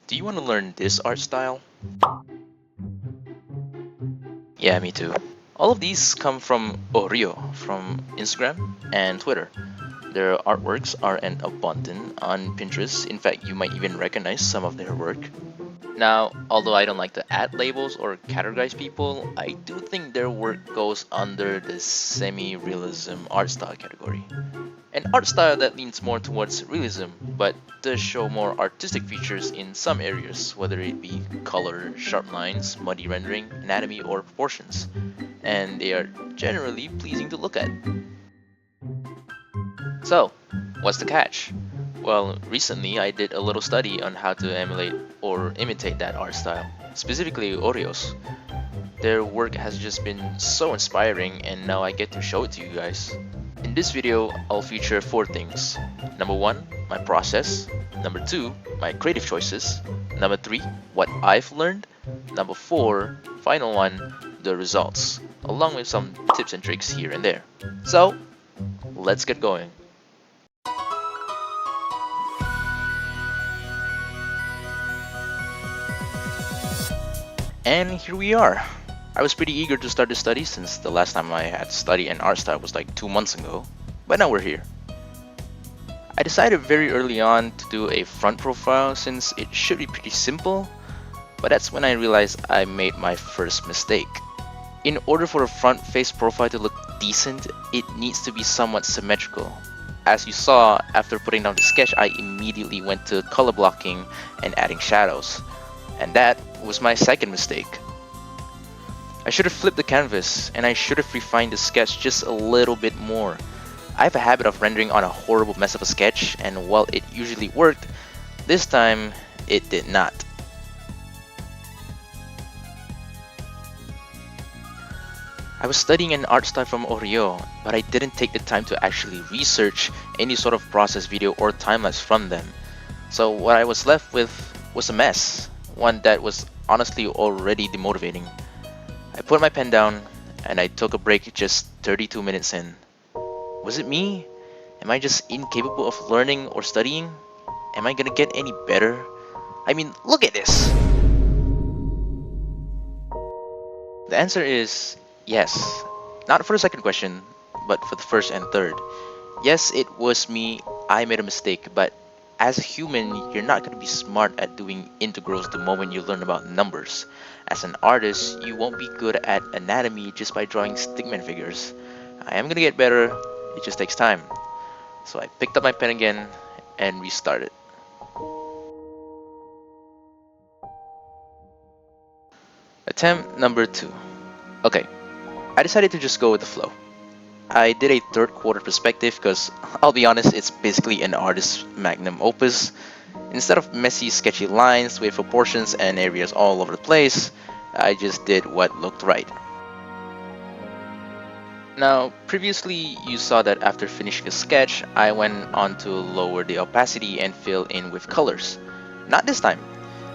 Do you want to learn this art style? Yeah, me too. All of these come from Ohhriyo from Instagram and Twitter. Their artworks are an abundant on Pinterest. In fact, you might even recognize some of their work. Now, although I don't like to add labels or categorize people, I do think their work goes under the semi-realism art style category. An art style that leans more towards realism, but does show more artistic features in some areas, whether it be color, sharp lines, muddy rendering, anatomy, or proportions. And they are generally pleasing to look at. So, what's the catch? Well, recently I did a little study on how to emulate or imitate that art style, specifically Ohhriyo's. Their work has just been so inspiring, and now I get to show it to you guys. In this video, I'll feature 4 things. Number 1, my process. Number 2, my creative choices. Number 3, what I've learned. Number 4, final one, the results, along with some tips and tricks here and there. So, let's get going. And here we are. I was pretty eager to start this study since the last time I had studied an art style was like 2 months ago, but now we're here. I decided very early on to do a front profile since it should be pretty simple, but that's when I realized I made my first mistake. In order for a front face profile to look decent, it needs to be somewhat symmetrical. As you saw, after putting down the sketch, I immediately went to color blocking and adding shadows. And that was my second mistake. I should have flipped the canvas, and I should have refined the sketch just a little bit more. I have a habit of rendering on a horrible mess of a sketch, and while it usually worked, this time it did not. I was studying an art style from Ohhriyo, but I didn't take the time to actually research any sort of process video or time-lapse from them. So what I was left with was a mess, one that was honestly already demotivating. I put my pen down and I took a break just 32 minutes in. Was it me? Am I just incapable of learning or studying? Am I gonna get any better? I mean, look at this! The answer is yes. Not for the second question, but for the first and third. Yes, it was me. I made a mistake, but as a human, you're not going to be smart at doing integrals the moment you learn about numbers. As an artist, you won't be good at anatomy just by drawing stickman figures. I am going to get better, it just takes time. So I picked up my pen again and restarted. Attempt number 2. Okay, I decided to just go with the flow. I did a third quarter perspective because, I'll be honest, it's basically an artist's magnum opus. Instead of messy, sketchy lines with proportions and areas all over the place, I just did what looked right. Now, previously you saw that after finishing a sketch, I went on to lower the opacity and fill in with colors. Not this time.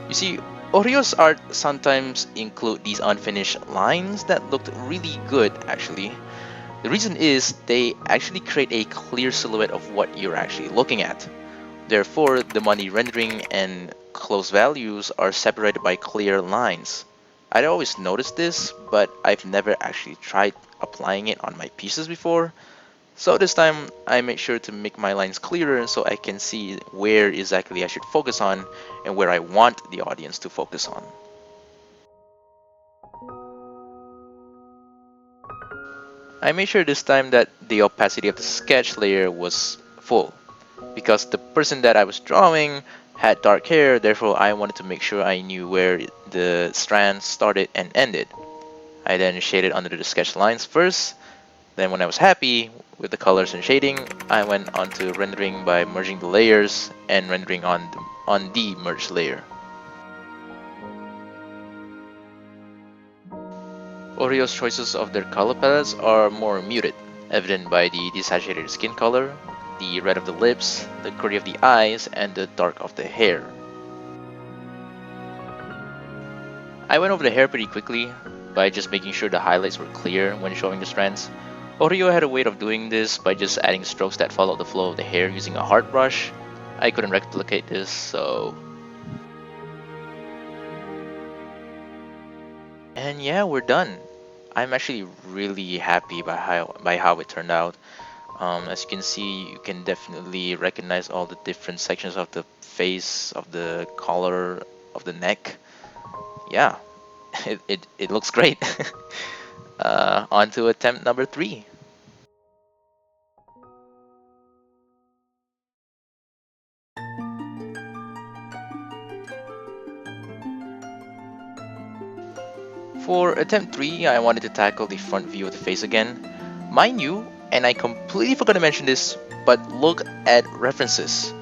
You see, Ohhriyo's art sometimes include these unfinished lines that looked really good actually. The reason is they actually create a clear silhouette of what you're actually looking at. Therefore, the muddy rendering and close values are separated by clear lines. I'd always noticed this, but I've never actually tried applying it on my pieces before. So this time, I made sure to make my lines clearer so I can see where exactly I should focus on and where I want the audience to focus on. I made sure this time that the opacity of the sketch layer was full, because the person that I was drawing had dark hair, therefore I wanted to make sure I knew where the strands started and ended. I then shaded under the sketch lines first, then when I was happy with the colors and shading, I went on to rendering by merging the layers and rendering on the merged layer. Ohhriyo's choices of their color palettes are more muted, evident by the desaturated skin color, the red of the lips, the gray of the eyes, and the dark of the hair. I went over the hair pretty quickly by just making sure the highlights were clear when showing the strands. Ohhriyo had a way of doing this by just adding strokes that followed the flow of the hair using a hard brush. I couldn't replicate this, so And yeah, we're done. I'm actually really happy by how it turned out. As you can see, you can definitely recognize all the different sections of the face, of the collar, of the neck. Yeah, it looks great. On to attempt number 3. For attempt 3, I wanted to tackle the front view of the face again. Mind you, and I completely forgot to mention this, but look at references.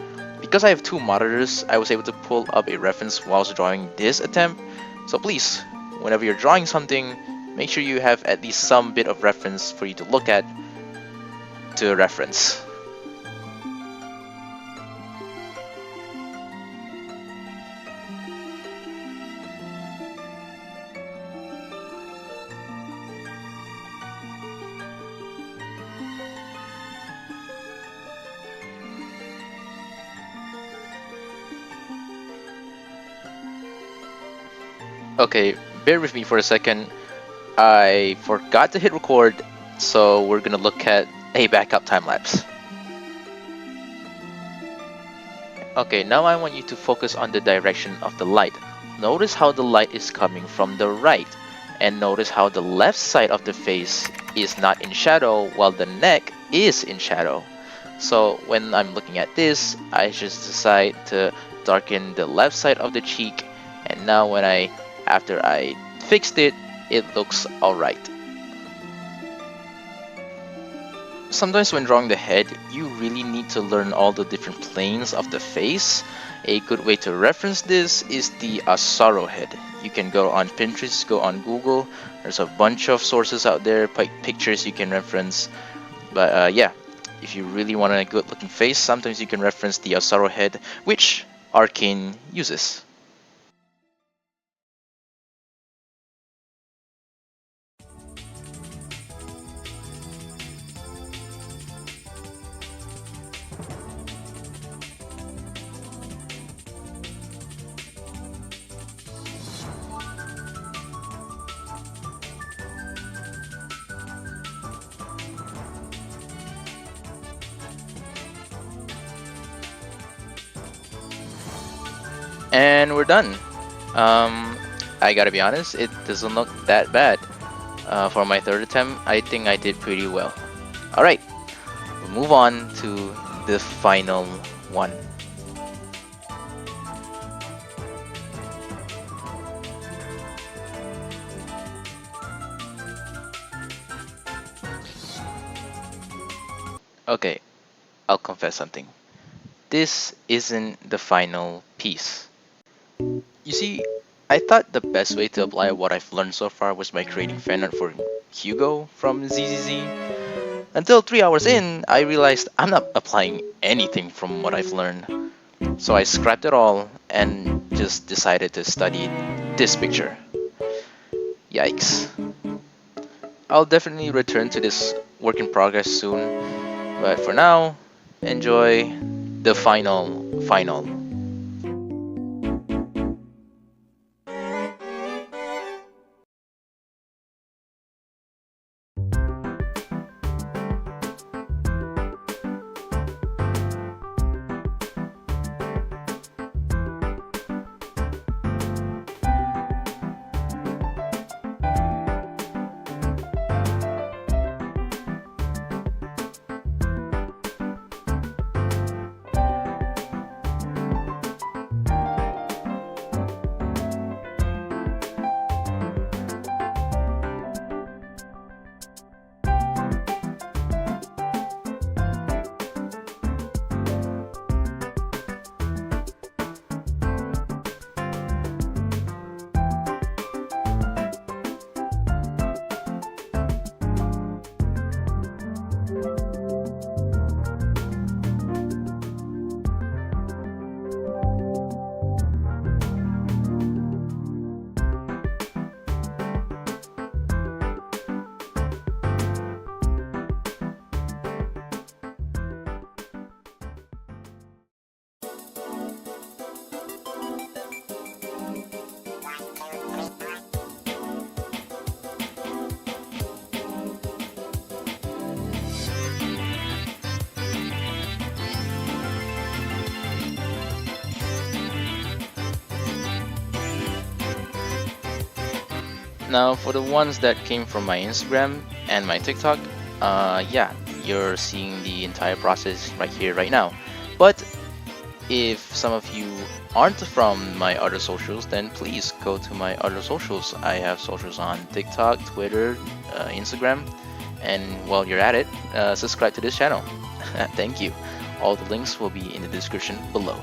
Because I have two monitors, I was able to pull up a reference whilst drawing this attempt. So please, whenever you're drawing something, make sure you have at least some bit of reference for you to look at to reference. Okay, bear with me for a second. I forgot to hit record, so we're gonna look at a backup time lapse. Okay, now I want you to focus on the direction of the light. Notice how the light is coming from the right, and notice how the left side of the face is not in shadow while the neck is in shadow. So when I'm looking at this, I just decide to darken the left side of the cheek, and now after I fixed it, it looks alright. Sometimes when drawing the head, you really need to learn all the different planes of the face. A good way to reference this is the Ohhriyo head. You can go on Pinterest, go on Google. There's a bunch of sources out there, pictures you can reference. But yeah, if you really want a good looking face, sometimes you can reference the Ohhriyo head, which Arcane uses. And we're done. I gotta be honest, it doesn't look that bad. For my third attempt, I think I did pretty well. Alright, we'll move on to the final one. Okay, I'll confess something. This isn't the final piece. You see, I thought the best way to apply what I've learned so far was by creating fan art for Hugo from ZZZ. Until 3 hours in, I realized I'm not applying anything from what I've learned. So I scrapped it all and just decided to study this picture. Yikes. I'll definitely return to this work in progress soon, but for now, enjoy the final. Now, for the ones that came from my Instagram and my TikTok, yeah, you're seeing the entire process right here, right now. But if some of you aren't from my other socials, then please go to my other socials. I have socials on TikTok, Twitter, Instagram, and while you're at it, subscribe to this channel. Thank you. All the links will be in the description below.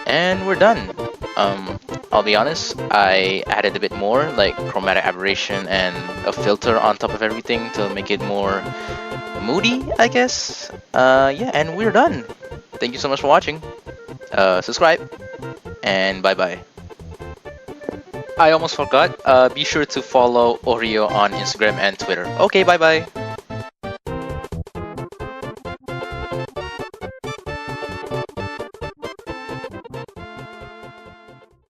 And we're done. I'll be honest, I added a bit more, like chromatic aberration and a filter on top of everything to make it more moody, I guess. Yeah, and we're done. Thank you so much for watching. Subscribe, and bye bye. I almost forgot. Be sure to follow Ohhriyo on Instagram and Twitter. Okay, bye bye.